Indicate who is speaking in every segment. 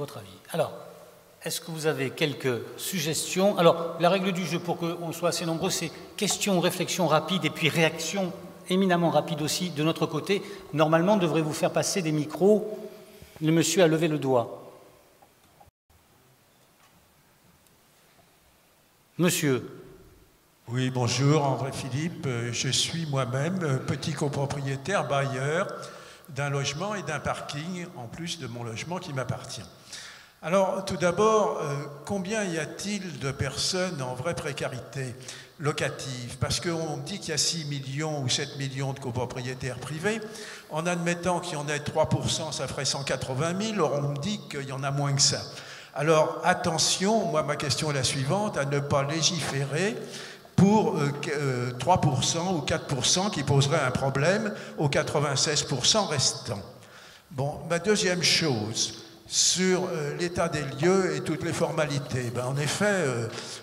Speaker 1: votre avis. Alors, est-ce que vous avez quelques suggestions? Alors, la règle du jeu, pour qu'on soit assez nombreux, c'est questions, réflexions rapides et puis réactions éminemment rapides aussi de notre côté. Normalement, on devrait vous faire passer des micros. Le monsieur a levé le doigt. Monsieur.
Speaker 2: Oui, bonjour, André Philippe. Je suis moi-même petit copropriétaire, bailleur d'un logement et d'un parking, en plus de mon logement qui m'appartient. Alors, tout d'abord, combien y a-t-il de personnes en vraie précarité locative? Parce qu'on dit qu'il y a 6 millions ou 7 millions de copropriétaires privés. En admettant qu'il y en ait 3%, ça ferait 180 000. Or, on me dit qu'il y en a moins que ça. Alors, attention, moi, ma question est la suivante, à ne pas légiférer pour 3% ou 4% qui poserait un problème aux 96% restants. Bon, ma deuxième chose, sur l'état des lieux et toutes les formalités. Ben, en effet,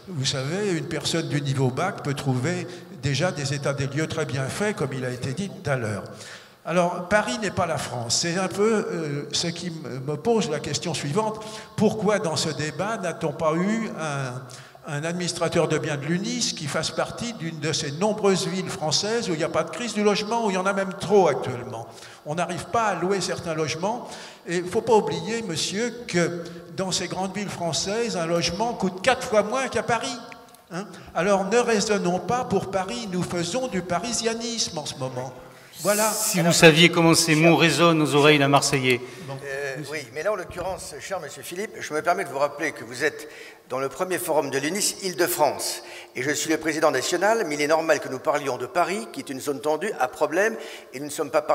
Speaker 2: vous savez, une personne du niveau bac peut trouver déjà des états des lieux très bien faits, comme il a été dit tout à l'heure. Alors, Paris n'est pas la France. C'est un peu ce qui me pose la question suivante. Pourquoi, dans ce débat, n'a-t-on pas eu un administrateur de biens de l'UNIS qui fasse partie d'une de ces nombreuses villes françaises où il n'y a pas de crise du logement, où il y en a même trop actuellement? On n'arrive pas à louer certains logements. Et il ne faut pas oublier, monsieur, que dans ces grandes villes françaises, un logement coûte 4 fois moins qu'à Paris. Hein? Alors, ne raisonnons pas pour Paris. Nous faisons du parisianisme en ce moment. Voilà.
Speaker 1: Si vous saviez comment ces mots résonnent aux oreilles d'un Marseillais.
Speaker 3: Oui, mais là, en l'occurrence, cher monsieur Philippe, je me permets de vous rappeler que vous êtes dans le premier forum de l'UNIS Île-de-France. Et je suis le président national, mais il est normal que nous parlions de Paris, qui est une zone tendue à problème, et nous ne sommes pas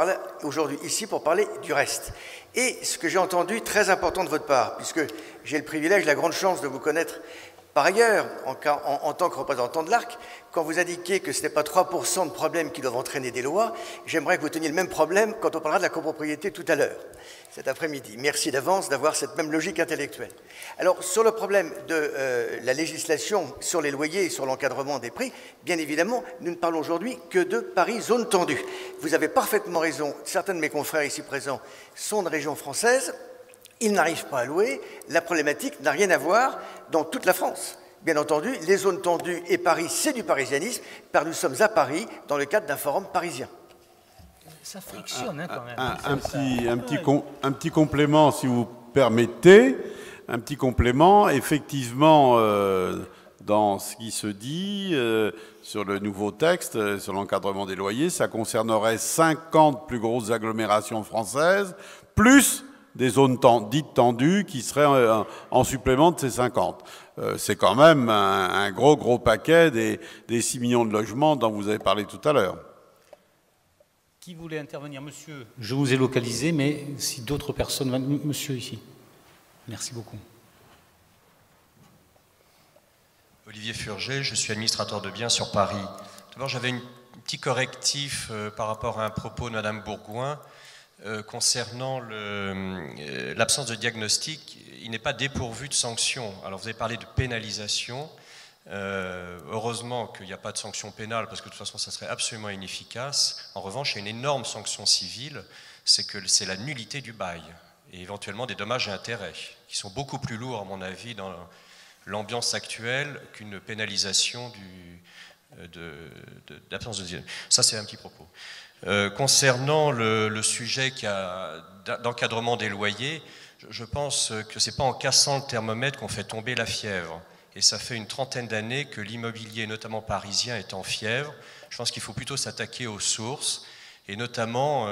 Speaker 3: aujourd'hui ici pour parler du reste. Et ce que j'ai entendu, très important de votre part, puisque j'ai le privilège, la grande chance de vous connaître par ailleurs, en tant que représentant de l'ARC, quand vous indiquez que ce n'est pas 3% de problèmes qui doivent entraîner des lois, j'aimerais que vous teniez le même problème quand on parlera de la copropriété tout à l'heure, cet après-midi. Merci d'avance d'avoir cette même logique intellectuelle. Alors, sur le problème de la législation sur les loyers et sur l'encadrement des prix, bien évidemment, nous ne parlons aujourd'hui que de Paris, zone tendue. Vous avez parfaitement raison, certains de mes confrères ici présents sont de région française. Ils n'arrivent pas à louer, la problématique n'a rien à voir dans toute la France. Bien entendu, les zones tendues et Paris, c'est du parisianisme, car nous sommes à Paris dans le cadre d'un forum parisien.
Speaker 1: Ça frictionne hein, quand même.
Speaker 4: Un petit complément, si vous permettez. Un petit complément, effectivement, dans ce qui se dit sur le nouveau texte, sur l'encadrement des loyers, ça concernerait 50 plus grosses agglomérations françaises, plus des zones dites tendues qui seraient en supplément de ces 50. C'est quand même un gros paquet des 6 millions de logements dont vous avez parlé tout à l'heure.
Speaker 1: Qui voulait intervenir? Monsieur, je vous ai localisé, mais si d'autres personnes... Monsieur, ici. Merci beaucoup.
Speaker 5: Olivier Furget, je suis administrateur de biens sur Paris. D'abord, j'avais un petit correctif par rapport à un propos de Madame Bourgoin. Concernant l'absence de diagnostic, il n'est pas dépourvu de sanctions. Alors vous avez parlé de pénalisation. Heureusement qu'il n'y a pas de sanction pénale, parce que de toute façon ça serait absolument inefficace. En revanche, il y a une énorme sanction civile, c'est la nullité du bail, et éventuellement des dommages et intérêts, qui sont beaucoup plus lourds à mon avis dans l'ambiance actuelle qu'une pénalisation d'absence de diagnostic. Ça c'est un petit propos. Concernant le sujet d'encadrement des loyers, je pense que ce n'est pas en cassant le thermomètre qu'on fait tomber la fièvre. Et ça fait une trentaine d'années que l'immobilier, notamment parisien, est en fièvre. Je pense qu'il faut plutôt s'attaquer aux sources. Et notamment,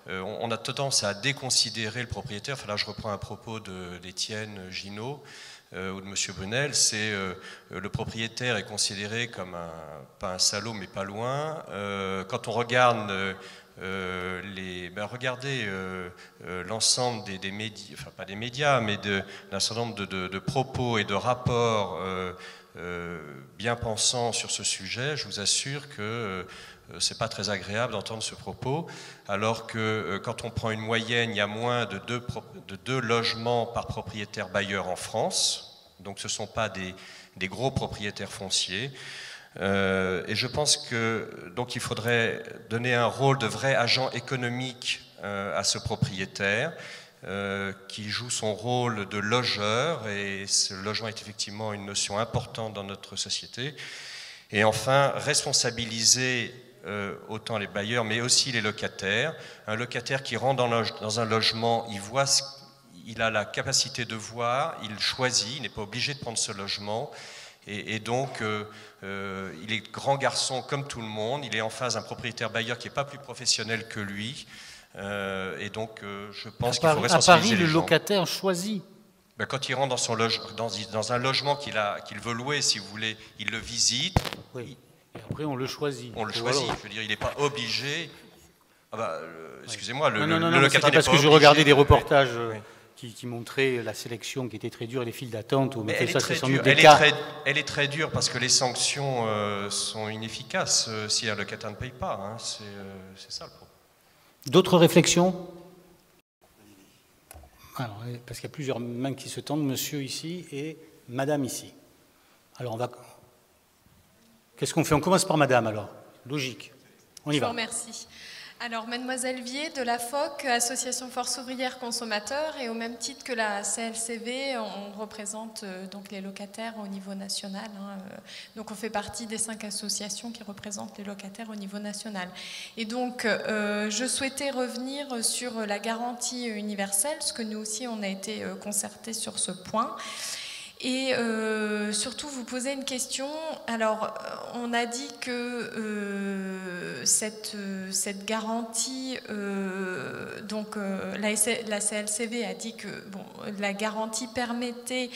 Speaker 5: on a tendance à déconsidérer le propriétaire. Enfin, là, je reprends un propos d'Étienne Ginaud ou de M. Brunel. C'est le propriétaire est considéré comme pas un salaud, mais pas loin. Quand on regarde regardez l'ensemble des médias, enfin pas des médias, mais d'un certain nombre de propos et de rapports bien pensants sur ce sujet, je vous assure que c'est pas très agréable d'entendre ce propos, alors que quand on prend une moyenne, il y a moins de deux logements par propriétaire bailleur en France, donc ce ne sont pas des gros propriétaires fonciers. Et je pense que donc il faudrait donner un rôle de vrai agent économique à ce propriétaire. qui joue son rôle de logeur, et ce logement est effectivement une notion importante dans notre société. Et enfin, responsabiliser autant les bailleurs, mais aussi les locataires. Un locataire qui rentre dans un logement, il a la capacité de voir, il choisit, il n'est pas obligé de prendre ce logement. Et donc, il est grand garçon comme tout le monde, il est en face d'un propriétaire bailleur qui n'est pas plus professionnel que lui. Et donc, je pense qu'il faut responsabiliser
Speaker 1: à Paris,
Speaker 5: les
Speaker 1: le
Speaker 5: gens.
Speaker 1: locataire choisit.
Speaker 5: Ben, quand il rentre dans un logement qu'il veut louer, si vous voulez, il le visite.
Speaker 1: Oui. Et après, on le choisit.
Speaker 5: On le choisit.
Speaker 1: Alors,
Speaker 5: Je veux dire, il n'est pas obligé. Ah bah, excusez-moi, le
Speaker 1: non,
Speaker 5: locataire n'est pas
Speaker 1: parce que
Speaker 5: obligé.
Speaker 1: je regardais des reportages
Speaker 5: Oui.
Speaker 1: qui montraient la sélection qui était très dure et les files d'attente.
Speaker 5: Mais
Speaker 1: ça, c'est sans doute
Speaker 5: elle,
Speaker 1: des cas.
Speaker 5: elle est très dure parce que les sanctions sont inefficaces si un locataire ne paye pas. Hein. C'est ça le problème.
Speaker 1: D'autres réflexions? Alors, parce qu'il y a plusieurs mains qui se tendent, monsieur ici et madame ici. Alors, qu'est-ce qu'on fait? On commence par madame, alors. Logique. On y va.
Speaker 6: Je vous remercie. Alors, mademoiselle Vier de la FOC, Association Force Ouvrière Consommateurs, et au même titre que la CLCV, on représente donc les locataires au niveau national. Donc, on fait partie des 5 associations qui représentent les locataires au niveau national. Et donc, je souhaitais revenir sur la garantie universelle, parce que nous aussi, on a été concertés sur ce point. Et surtout, vous poser une question. Alors, on a dit que cette garantie, la CLCV a dit que la garantie permettait,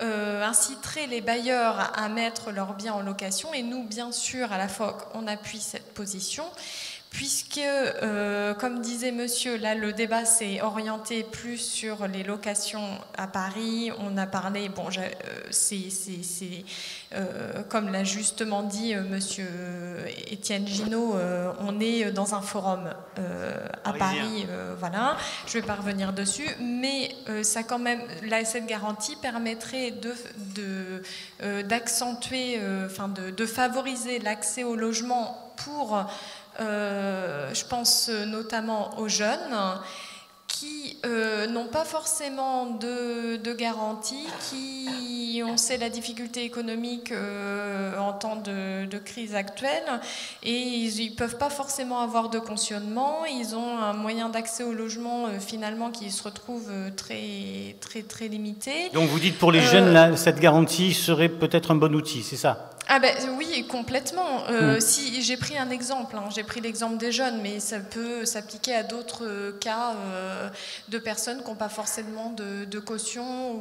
Speaker 6: inciterait les bailleurs à mettre leurs biens en location. Et nous, bien sûr, à la FOC, on appuie cette position. Puisque, comme disait monsieur, là le débat s'est orienté plus sur les locations à Paris. On a parlé, comme l'a justement dit monsieur Étienne Ginaud, on est dans un forum à Paris, voilà, je ne vais pas revenir dessus, mais ça quand même, cette garantie permettrait d'accentuer, de favoriser l'accès au logement pour... je pense notamment aux jeunes qui n'ont pas forcément de garantie, qui on sait la difficulté économique en temps de crise actuelle, et ils ne peuvent pas forcément avoir de cautionnement. Ils ont un moyen d'accès au logement finalement qui se retrouve très, très, très limité.
Speaker 1: Donc vous dites pour les jeunes, là, cette garantie serait peut-être un bon outil, c'est ça?
Speaker 6: Ah ben oui, complètement. Si j'ai pris un exemple, j'ai pris l'exemple des jeunes, mais ça peut s'appliquer à d'autres cas de personnes qui n'ont pas forcément de caution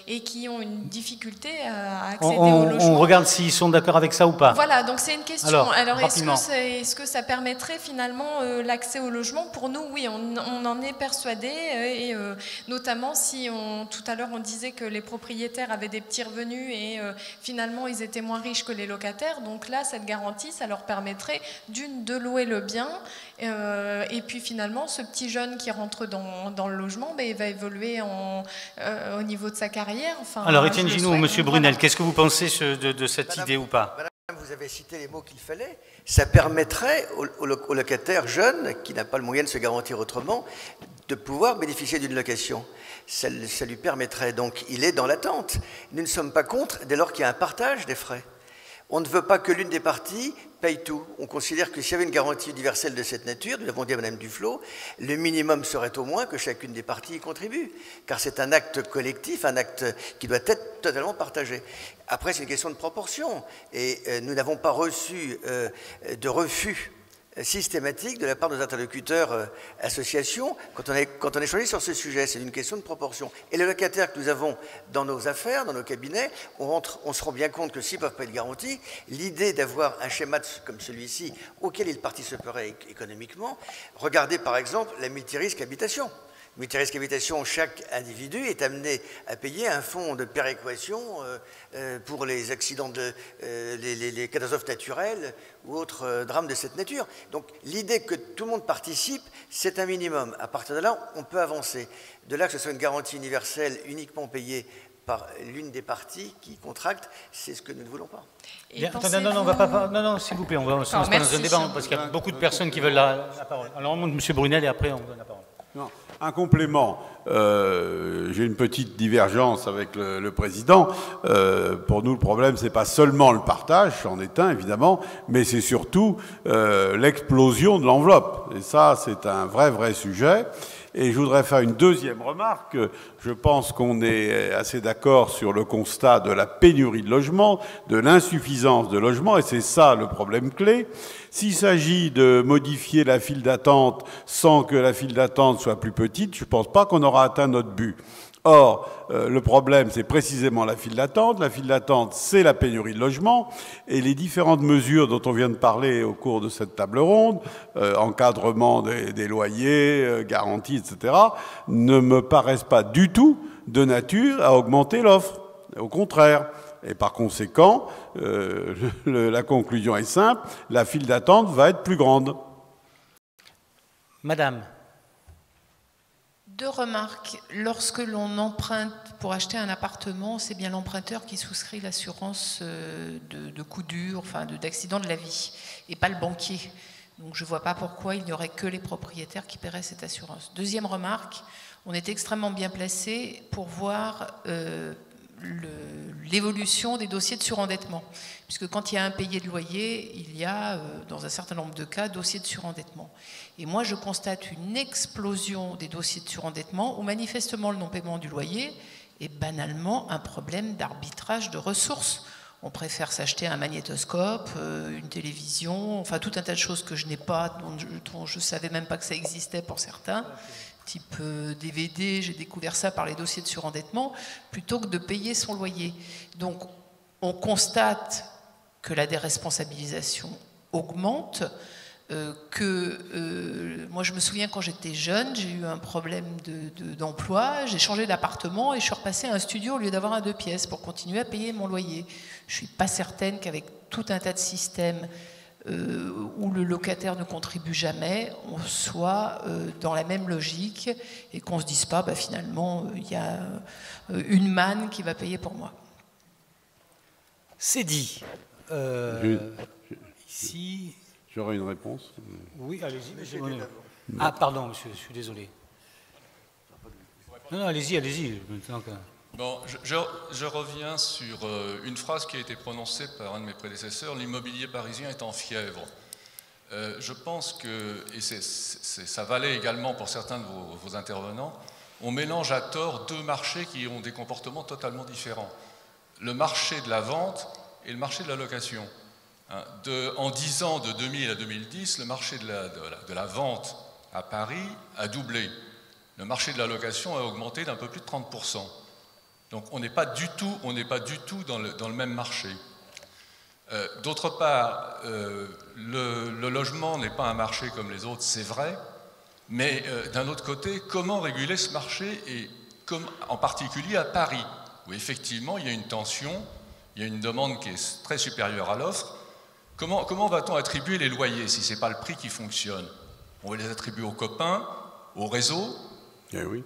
Speaker 6: et qui ont une difficulté à accéder au logement.
Speaker 1: On regarde s'ils sont d'accord avec ça ou pas.
Speaker 6: Voilà, donc c'est une question. Alors
Speaker 1: est-ce
Speaker 6: que ça permettrait finalement l'accès au logement? Pour nous, oui, on en est persuadé, et notamment si tout à l'heure on disait que les propriétaires avaient des petits revenus et finalement ils étaient moins riches que les locataires. Donc là, cette garantie, ça leur permettrait de louer le bien, et puis finalement, ce petit jeune qui rentre dans le logement, il va évoluer au niveau de sa carrière.
Speaker 1: Alors, Étienne Ginaud ou monsieur Brunel, qu'est-ce que vous pensez de cette idée ou pas?
Speaker 3: Madame, vous avez cité les mots qu'il fallait. Ça permettrait au locataire jeune, qui n'a pas le moyen de se garantir autrement, de pouvoir bénéficier d'une location. Ça lui permettrait, donc il est dans l'attente. Nous ne sommes pas contre dès lors qu'il y a un partage des frais. On ne veut pas que l'une des parties paye tout. On considère que s'il y avait une garantie universelle de cette nature, nous l'avons dit à Mme Duflot, le minimum serait au moins que chacune des parties y contribue, car c'est un acte collectif, un acte qui doit être totalement partagé. Après, c'est une question de proportion, et nous n'avons pas reçu de refus systématique de la part de nos interlocuteurs associations quand on est choisi sur ce sujet. C'est une question de proportion. Et les locataires que nous avons dans nos affaires, dans nos cabinets, on se rend bien compte que s'ils ne peuvent pas être garantis, l'idée d'avoir un schéma comme celui-ci, auquel ils participeraient économiquement, regardez par exemple la multirisque habitation. Multirisque habitation, chaque individu est amené à payer un fonds de péréquation pour les accidents, les catastrophes naturelles ou autres drames de cette nature. Donc l'idée que tout le monde participe, c'est un minimum. À partir de là, on peut avancer. De là que ce soit une garantie universelle uniquement payée par l'une des parties qui contracte, c'est ce que nous ne voulons pas.
Speaker 1: Non, s'il vous plaît, on va se lancer dans un débat, parce qu'il y a beaucoup de personnes qui veulent la parole. Alors, M. Brunel, et après, on donne la parole.
Speaker 4: Non, un complément. J'ai une petite divergence avec le président. Pour nous, le problème, c'est pas seulement le partage, c'en est un évidemment, mais c'est surtout l'explosion de l'enveloppe. Et ça, c'est un vrai sujet. Et je voudrais faire une deuxième remarque. Je pense qu'on est assez d'accord sur le constat de la pénurie de logements, de l'insuffisance de logements, et c'est ça le problème clé. S'il s'agit de modifier la file d'attente sans que la file d'attente soit plus petite, je ne pense pas qu'on aura atteint notre but. Or, le problème, c'est précisément la file d'attente. La file d'attente, c'est la pénurie de logements. Et les différentes mesures dont on vient de parler au cours de cette table ronde, encadrement des loyers, garantie, etc., ne me paraissent pas du tout de nature à augmenter l'offre. Au contraire. Et par conséquent, la conclusion est simple, la file d'attente va être plus grande.
Speaker 1: Madame.
Speaker 7: Deux remarques. Lorsque l'on emprunte pour acheter un appartement, c'est bien l'emprunteur qui souscrit l'assurance de coups durs, enfin d'accident de la vie, et pas le banquier. Donc je ne vois pas pourquoi il n'y aurait que les propriétaires qui paieraient cette assurance. Deuxième remarque, on est extrêmement bien placé pour voir l'évolution des dossiers de surendettement. Puisque quand il y a impayé de loyer, il y a, dans un certain nombre de cas, dossiers de surendettement. Et moi, je constate une explosion des dossiers de surendettement où manifestement le non-paiement du loyer est banalement un problème d'arbitrage de ressources. On préfère s'acheter un magnétoscope, une télévision, enfin tout un tas de choses que je n'ai pas, dont je ne savais même pas que ça existait pour certains, type DVD, j'ai découvert ça par les dossiers de surendettement, plutôt que de payer son loyer. Donc on constate que la déresponsabilisation augmente, moi je me souviens quand j'étais jeune, j'ai eu un problème d'emploi, j'ai changé d'appartement et je suis repassée à un studio au lieu d'avoir un 2 pièces pour continuer à payer mon loyer. Je ne suis pas certaine qu'avec tout un tas de systèmes où le locataire ne contribue jamais, on soit dans la même logique et qu'on ne se dise pas finalement il y a une manne qui va payer pour moi.
Speaker 1: C'est dit. Ici.
Speaker 4: J'aurais une réponse.
Speaker 1: Oui, allez-y. Ah, pardon, monsieur, je suis désolé. Non, allez-y.
Speaker 8: Bon, je reviens sur une phrase qui a été prononcée par un de mes prédécesseurs, l'immobilier parisien est en fièvre. Je pense que, et ça valait également pour certains de vos intervenants, on mélange à tort deux marchés qui ont des comportements totalement différents. Le marché de la vente et le marché de la location. En 10 ans, de 2000 à 2010, le marché de la vente à Paris a doublé. Le marché de la location a augmenté d'un peu plus de 30%. Donc on n'est pas du tout dans le même marché. D'autre part, le logement n'est pas un marché comme les autres, c'est vrai, mais d'un autre côté, comment réguler ce marché, et en particulier à Paris, où effectivement il y a une tension, il y a une demande qui est très supérieure à l'offre. Comment va-t-on attribuer les loyers si ce n'est pas le prix qui fonctionne? On va les attribuer aux copains, au réseau?
Speaker 4: Eh oui.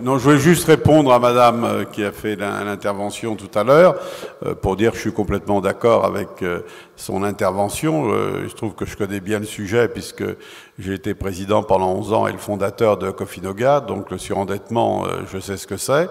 Speaker 4: Non, je voulais juste répondre à madame qui a fait l'intervention tout à l'heure pour dire que je suis complètement d'accord avec son intervention. Je trouve que je connais bien le sujet puisque j'ai été président pendant 11 ans et le fondateur de Cofinoga, donc le surendettement, je sais ce que c'est.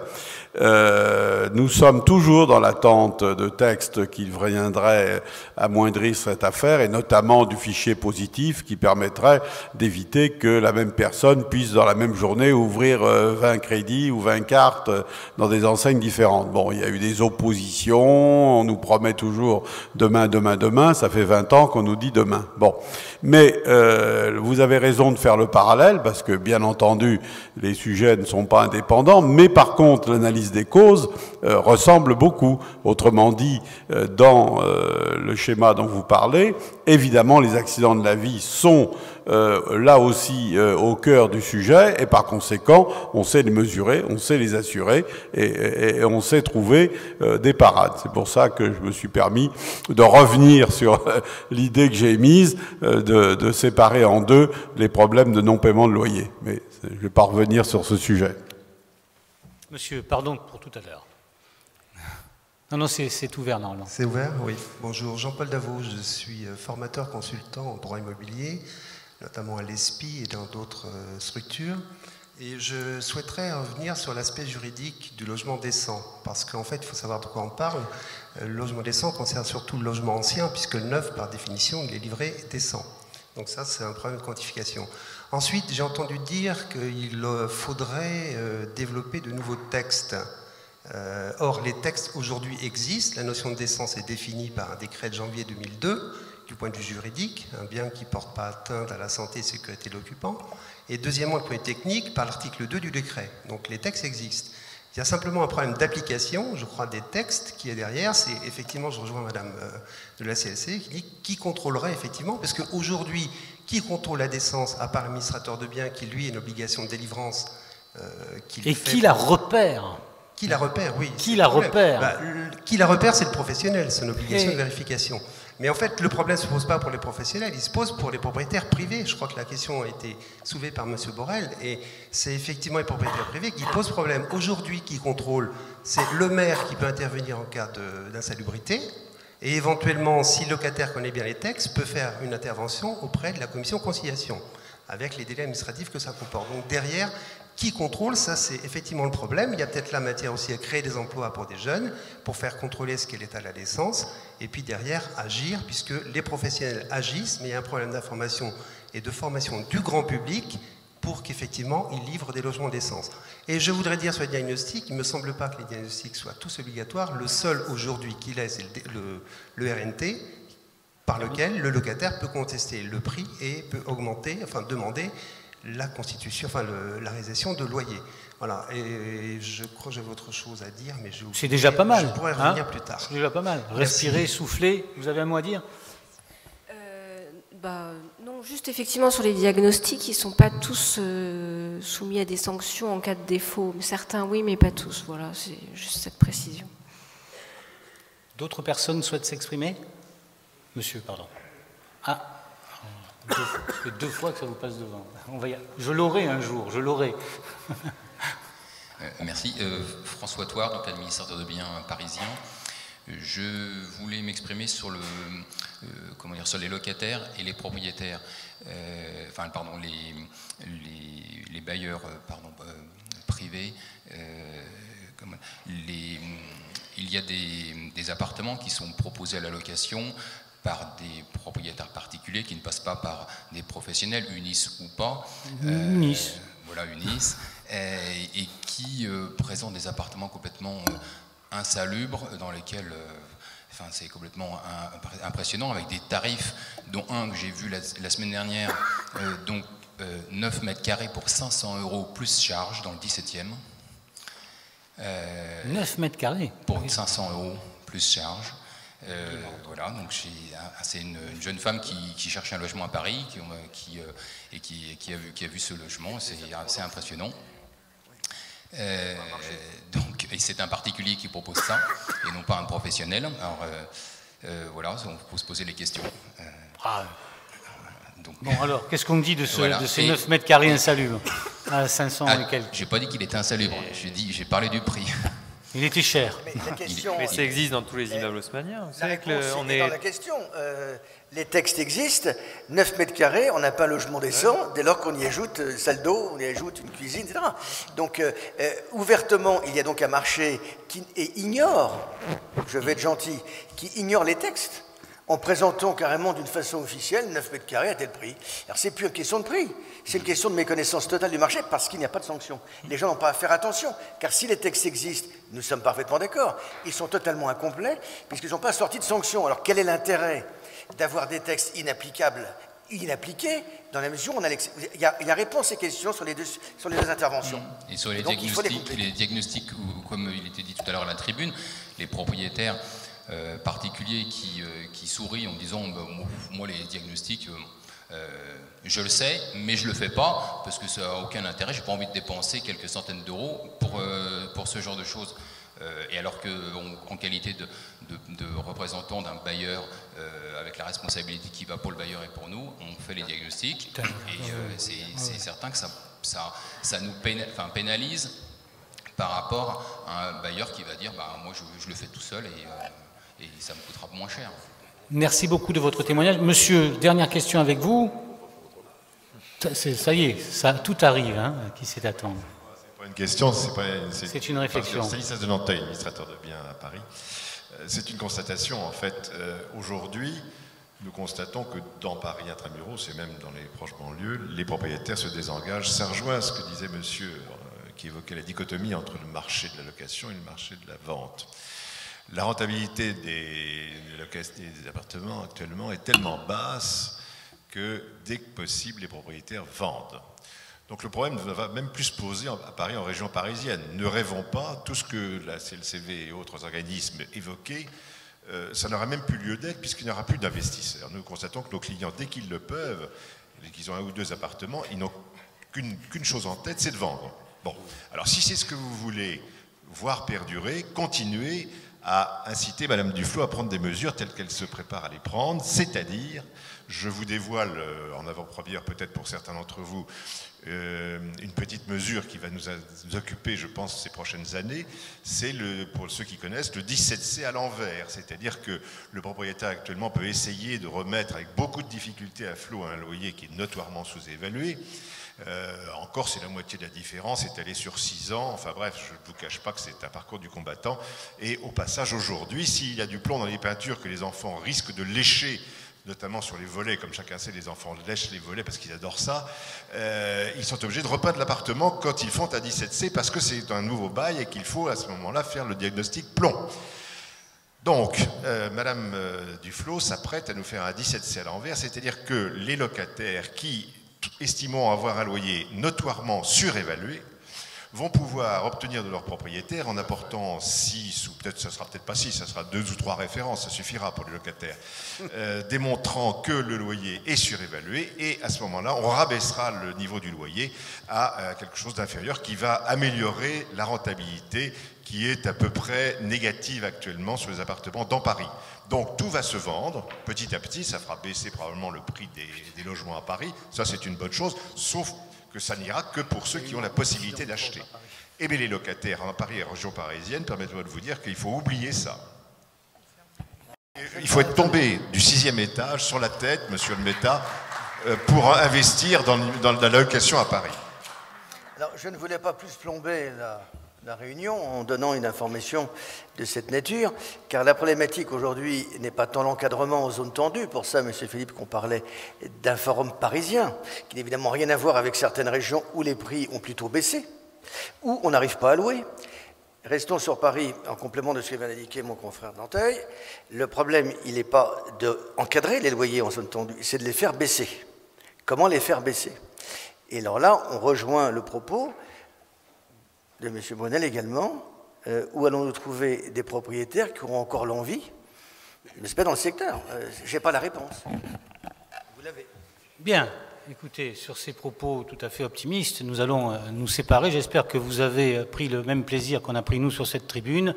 Speaker 4: Nous sommes toujours dans l'attente de textes qui viendraient amoindrir cette affaire, et notamment du fichier positif qui permettrait d'éviter que la même personne puisse dans la même journée ouvrir 20 crédits ou 20 cartes dans des enseignes différentes. Bon, il y a eu des oppositions, on nous promet toujours demain, ça fait 20 ans qu'on nous dit demain. Bon, mais vous avez raison de faire le parallèle, parce que bien entendu, les sujets ne sont pas indépendants, mais par contre, l'analyse des causes ressemble beaucoup. Autrement dit, dans le schéma dont vous parlez, évidemment, les accidents de la vie sont là aussi au cœur du sujet, et par conséquent, on sait les mesurer, on sait les assurer, et on sait trouver des parades. C'est pour ça que je me suis permis de revenir sur l'idée que j'ai émise de séparer en deux les problèmes de non-paiement de loyer. Mais je ne vais pas revenir sur ce sujet.
Speaker 1: Monsieur, pardon pour tout à l'heure. Non, c'est ouvert normalement.
Speaker 9: C'est ouvert, oui. Bonjour, Jean-Paul Davos, je suis formateur consultant en droit immobilier, notamment à l'ESPI et dans d'autres structures. Et je souhaiterais revenir sur l'aspect juridique du logement décent, parce qu'en fait, il faut savoir de quoi on parle. Le logement décent concerne surtout le logement ancien, puisque le neuf, par définition, il est livré décent. Donc ça, c'est un problème de quantification. Ensuite, j'ai entendu dire qu'il faudrait développer de nouveaux textes. Or, les textes aujourd'hui existent. La notion de décence est définie par un décret de janvier 2002, du point de vue juridique, un bien qui ne porte pas atteinte à la santé et sécurité de l'occupant. Et deuxièmement, le point de vue technique, par l'article 2 du décret. Donc les textes existent. Il y a simplement un problème d'application, je crois, des textes qui est derrière. C'est effectivement, je rejoins Madame de la CLC, qui dit qui contrôlerait effectivement, parce qu'aujourd'hui, qui contrôle la décence, à part l'administrateur de biens, qui lui a une obligation de délivrance.
Speaker 1: Et qui la repère?
Speaker 9: Qui la repère, oui.
Speaker 1: Qui la repère?
Speaker 9: Qui la repère, c'est le professionnel, c'est une obligation de vérification. Mais en fait, le problème ne se pose pas pour les professionnels, il se pose pour les propriétaires privés. Je crois que la question a été soulevée par M. Borrell, et c'est effectivement les propriétaires privés qui posent problème. Aujourd'hui, qui contrôle, c'est le maire qui peut intervenir en cas d'insalubrité, et éventuellement, si le locataire connaît bien les textes, peut faire une intervention auprès de la commission conciliation, avec les délais administratifs que ça comporte. Donc derrière, qui contrôle, ça c'est effectivement le problème. Il y a peut-être la matière aussi à créer des emplois pour des jeunes, pour faire contrôler ce qu'est l'état de la décence, et puis derrière agir, puisque les professionnels agissent, mais il y a un problème d'information et de formation du grand public pour qu'effectivement ils livrent des logements décents. Et je voudrais dire sur les diagnostics, il ne me semble pas que les diagnostics soient tous obligatoires. Le seul aujourd'hui qu'il est, c'est le RNT, par lequel le locataire peut contester le prix et peut augmenter, enfin demander la constitution, enfin la réalisation de loyer. Voilà, et je crois que j'avais autre chose à dire, mais
Speaker 1: c'est déjà pas mal.
Speaker 9: Je pourrais revenir plus tard.
Speaker 1: C'est déjà pas mal. Respirer, souffler, vous avez un mot à dire?
Speaker 10: Non, juste effectivement sur les diagnostics, ils ne sont pas tous soumis à des sanctions en cas de défaut. Certains oui, mais pas tous. Voilà, c'est juste cette précision.
Speaker 1: D'autres personnes souhaitent s'exprimer? Monsieur, pardon. Ah, ça fait 2 fois que ça vous passe devant. Je l'aurai un jour, je l'aurai.
Speaker 11: Merci. François Thouard, donc administrateur de biens parisien. Je voulais m'exprimer sur sur les locataires et les propriétaires, les bailleurs privés. Il y a des appartements qui sont proposés à la location par des propriétaires particuliers qui ne passent pas par des professionnels, UNIS ou pas.
Speaker 1: UNIS.
Speaker 11: Voilà, UNIS. Et qui présentent des appartements complètement insalubres dans lesquels c'est complètement impressionnant, avec des tarifs, dont un que j'ai vu la semaine dernière, 9 mètres carrés pour 500 € plus charge dans le 17e.
Speaker 1: 9 mètres carrés
Speaker 11: pour 500 € plus charge. Voilà, donc c'est une jeune femme qui cherche un logement à Paris, qui a vu ce logement, c'est assez impressionnant. Et c'est un particulier qui propose ça, et non pas un professionnel. Alors voilà, on peut se poser les questions.
Speaker 1: Bon alors, qu'est-ce qu'on dit de ces 9 mètres carrés insalubres à 500 et quelques?
Speaker 11: J'ai pas dit qu'il était insalubre, j'ai parlé du prix.
Speaker 1: Il était cher.
Speaker 12: Mais ça existe dans tous les immeubles haussmanniens.
Speaker 3: La réponse est dans la question. Les textes existent, 9 mètres carrés, on n'a pas un logement décent, dès lors qu'on y ajoute salle d'eau, on y ajoute une cuisine, etc. Donc, ouvertement, il y a donc un marché qui ignore, je vais être gentil, qui ignore les textes, en présentant carrément d'une façon officielle 9 mètres carrés à tel prix. Alors, c'est plus une question de prix, c'est une question de méconnaissance totale du marché, parce qu'il n'y a pas de sanction. Les gens n'ont pas à faire attention, car si les textes existent, nous sommes parfaitement d'accord, ils sont totalement incomplets, puisqu'ils n'ont pas sorti de sanctions. Alors, quel est l'intérêt d'avoir des textes inapplicables, inappliqués, dans la mesure où on a il y a réponse à ces questions sur les deux interventions.
Speaker 11: Et sur les diagnostics, comme il était dit tout à l'heure à la tribune, les propriétaires particuliers qui sourient en disant moi les diagnostics, je le sais, mais je le fais pas parce que ça n'a aucun intérêt, j'ai pas envie de dépenser quelques centaines d'euros pour ce genre de choses. Et alors qu'en qualité de représentant d'un bailleur, avec la responsabilité qui va pour le bailleur et pour nous, on fait les diagnostics, et c'est certain que ça nous pénalise par rapport à un bailleur qui va dire bah, moi je le fais tout seul et ça me coûtera moins cher.
Speaker 1: Merci beaucoup de votre témoignage. Monsieur, dernière question avec vous. Ça y est, tout arrive, hein, qui sait attendre.
Speaker 13: C'est pas une question,
Speaker 1: c'est une réflexion.
Speaker 13: Stanislas de Nanteuil, administrateur de biens à Paris. C'est une constatation, en fait. Aujourd'hui, nous constatons que dans Paris intramuros, et même dans les proches banlieues, les propriétaires se désengagent. Ça rejoint ce que disait monsieur qui évoquait la dichotomie entre le marché de la location et le marché de la vente. La rentabilité des appartements actuellement est tellement basse que dès que possible, les propriétaires vendent. Donc le problème ne va même plus se poser à Paris, en région parisienne. Ne rêvons pas, tout ce que la CLCV et autres organismes évoquaient, ça n'aura même plus lieu d'être puisqu'il n'y aura plus d'investisseurs. Nous constatons que nos clients, dès qu'ils le peuvent, dès qu'ils ont 1 ou 2 appartements, ils n'ont qu'une chose en tête, c'est de vendre. Bon, alors si c'est ce que vous voulez voir perdurer, continuez à inciter Madame Duflot à prendre des mesures telles qu'elle se prépare à les prendre, c'est-à-dire, je vous dévoile en avant-première peut-être pour certains d'entre vous, une petite mesure qui va nous occuper, je pense, ces prochaines années, c'est, pour ceux qui connaissent, le 17C à l'envers, c'est-à-dire que le propriétaire actuellement peut essayer de remettre avec beaucoup de difficultés à flot un loyer qui est notoirement sous-évalué. Encore, c'est la moitié de la différence, étalée sur 6 ans. Enfin bref, je ne vous cache pas que c'est un parcours du combattant. Et au passage, aujourd'hui, s'il y a du plomb dans les peintures que les enfants risquent de lécher, notamment sur les volets, comme chacun sait, les enfants lèchent les volets parce qu'ils adorent ça, ils sont obligés de repeindre l'appartement quand ils font un 17C parce que c'est un nouveau bail et qu'il faut à ce moment-là faire le diagnostic plomb. Donc, Madame Duflot s'apprête à nous faire un 17C à l'envers, c'est-à-dire que les locataires qui estimant avoir un loyer notoirement surévalué, vont pouvoir obtenir de leur propriétaire en apportant 6, ou peut-être ça sera peut-être pas 6, ça sera 2 ou 3 références, ça suffira pour les locataires, démontrant que le loyer est surévalué, et à ce moment-là, on rabaissera le niveau du loyer à quelque chose d'inférieur qui va améliorer la rentabilité qui est à peu près négative actuellement sur les appartements dans Paris. Donc tout va se vendre, petit à petit, ça fera baisser probablement le prix des logements à Paris, ça c'est une bonne chose, sauf que ça n'ira que pour ceux qui ont la possibilité d'acheter. Et bien les locataires en Paris et en région parisienne, permettez-moi de vous dire qu'il faut oublier ça. Il faut être tombé du 6e étage sur la tête, monsieur le Méta, pour investir dans la location à Paris.
Speaker 3: Alors je ne voulais pas plus plomber la réunion en donnant une information de cette nature, car la problématique aujourd'hui n'est pas tant l'encadrement aux zones tendues, pour ça, M. Philippe, qu'on parlait d'un forum parisien, qui n'a évidemment rien à voir avec certaines régions où les prix ont plutôt baissé, où on n'arrive pas à louer. Restons sur Paris, en complément de ce que vient d'indiquer mon confrère Nanteuil. Le problème, il n'est pas d'encadrer les loyers en zone tendue, c'est de les faire baisser. Comment les faire baisser? Et alors là, on rejoint le propos de M. Brunel également, où allons-nous trouver des propriétaires qui auront encore l'envie, mais ce n'est pas dans le secteur, je n'ai pas la réponse. Vous l'avez.
Speaker 1: Bien, écoutez, sur ces propos tout à fait optimistes, nous allons nous séparer. J'espère que vous avez pris le même plaisir qu'on a pris nous sur cette tribune,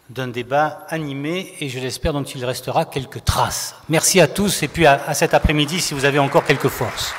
Speaker 1: d'un débat animé, et je l'espère dont il restera quelques traces. Merci à tous, et puis à cet après-midi si vous avez encore quelques forces.